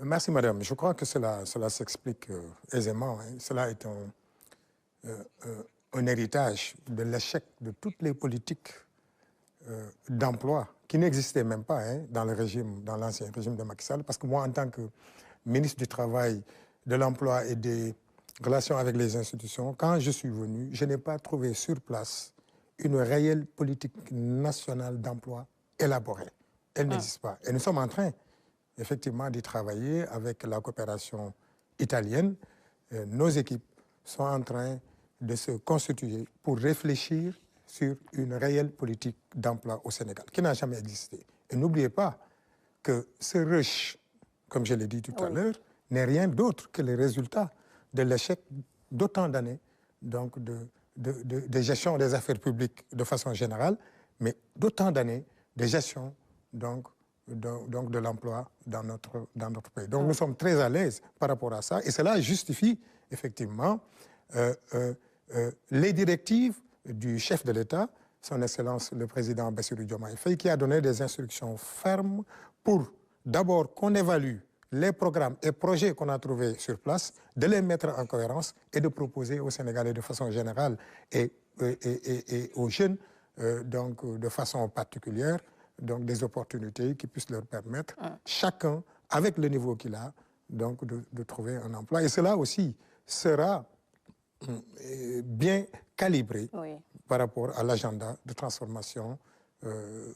Merci, madame. Je crois que cela s'explique aisément. Hein. Cela est un héritage de l'échec de toutes les politiques d'emploi qui n'existaient même pas hein, dans l'ancien régime de Macky Sall. Parce que moi, en tant que ministre du Travail, de l'Emploi et des relations avec les institutions, quand je suis venu, je n'ai pas trouvé sur place une réelle politique nationale d'emploi élaborée. Elle n'existe pas. Et nous sommes en train, effectivement, d'y travailler avec la coopération italienne. Nos équipes sont en train de se constituer pour réfléchir sur une réelle politique d'emploi au Sénégal, qui n'a jamais existé. Et n'oubliez pas que ce rush, comme je l'ai dit tout à l'heure, n'est rien d'autre que le résultat de l'échec d'autant d'années donc de gestion des affaires publiques de façon générale, mais d'autant d'années de gestion donc de l'emploi dans notre pays. Donc nous sommes très à l'aise par rapport à ça et cela justifie effectivement les directives du chef de l'État, son Excellence le président Bassirou Diomaye Faye, qui a donné des instructions fermes pour d'abord qu'on évalue les programmes et projets qu'on a trouvés sur place, de les mettre en cohérence et de proposer aux Sénégalais de façon générale et aux jeunes donc de façon particulière donc des opportunités qui puissent leur permettre, chacun avec le niveau qu'il a, donc de trouver un emploi. Et cela aussi sera bien calibré par rapport à l'agenda de transformation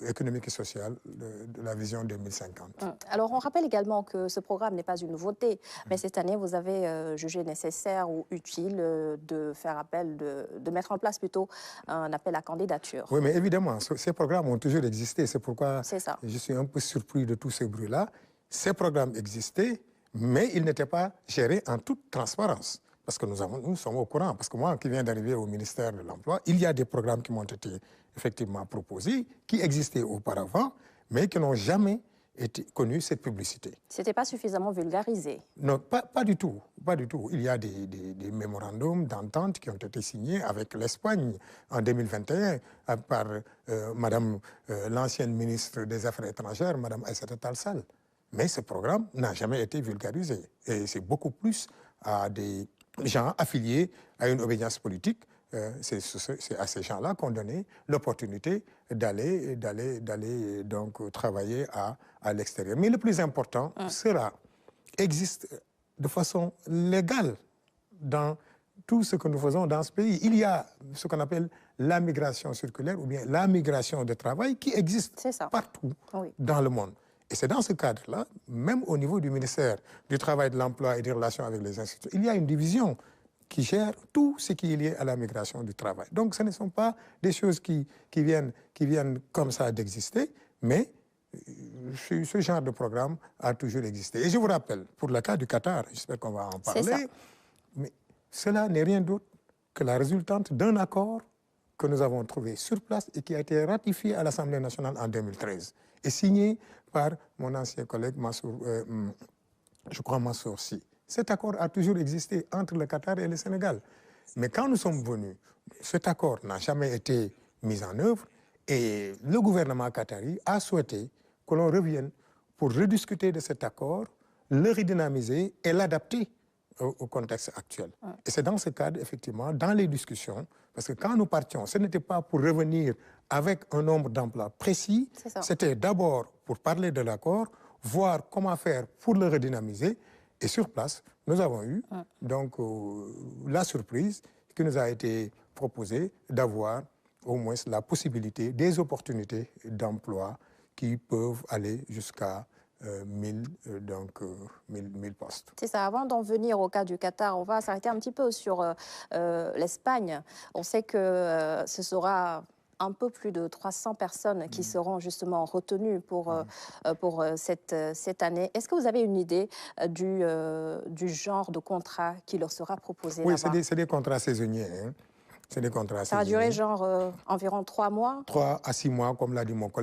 économique et sociale de la vision 2050. Alors, on rappelle également que ce programme n'est pas une nouveauté, mais cette année, vous avez jugé nécessaire ou utile de faire appel, de mettre en place plutôt un appel à candidature. Oui, mais évidemment, ces programmes ont toujours existé. C'est pourquoi je suis un peu surpris de tout ce bruit-là. Ces programmes existaient, mais ils n'étaient pas gérés en toute transparence. Parce que nous sommes au courant. Parce que moi, qui viens d'arriver au ministère de l'Emploi, il y a des programmes qui m'ont été effectivement proposés, qui existaient auparavant, mais qui n'ont jamais connu cette publicité. Ce n'était pas suffisamment vulgarisé? Non, pas du tout. Pas du tout. Il y a des mémorandums d'entente qui ont été signés avec l'Espagne en 2021 par Madame l'ancienne ministre des Affaires étrangères, Madame Aïssata Tall Sall. Mais ce programme n'a jamais été vulgarisé. Et c'est beaucoup plus à des gens affiliés à une obédience politique, c'est à ces gens-là qu'on donnait l'opportunité d'aller donc travailler à l'extérieur. Mais le plus important existe de façon légale dans tout ce que nous faisons dans ce pays. Il y a ce qu'on appelle la migration circulaire ou bien la migration de travail qui existe partout dans le monde. Et c'est dans ce cadre-là, même au niveau du ministère du Travail, de l'Emploi et des Relations avec les institutions, il y a une division qui gère tout ce qui est lié à la migration du travail. Donc ce ne sont pas des choses qui viennent comme ça d'exister, mais ce genre de programme a toujours existé. Et je vous rappelle, pour le cas du Qatar, j'espère qu'on va en parler, mais cela n'est rien d'autre que la résultante d'un accord que nous avons trouvé sur place et qui a été ratifié à l'Assemblée nationale en 2013 et signé par mon ancien collègue Mansour, je crois Mansour Sy. Cet accord a toujours existé entre le Qatar et le Sénégal. Mais quand nous sommes venus, cet accord n'a jamais été mis en œuvre et le gouvernement qatari a souhaité que l'on revienne pour rediscuter de cet accord, le redynamiser et l'adapter au contexte actuel. Et c'est dans ce cadre, effectivement, dans les discussions, parce que quand nous partions, ce n'était pas pour revenir avec un nombre d'emplois précis, c'était d'abord pour parler de l'accord, voir comment faire pour le redynamiser. Et sur place, nous avons eu donc la surprise qui nous a été proposée d'avoir au moins la possibilité des opportunités d'emploi qui peuvent aller jusqu'à 1000 postes. C'est ça. Avant d'en venir au cas du Qatar, on va s'arrêter un petit peu sur l'Espagne. On sait que ce sera un peu plus de 300 personnes qui seront justement retenues pour cette année. Est-ce que vous avez une idée du genre de contrat qui leur sera proposé? Oui, c'est des contrats saisonniers. Hein. C'est des contrats saisonniers. Ça va durer genre environ 3 mois? 3 à 6 mois, comme l'a dit mon collègue.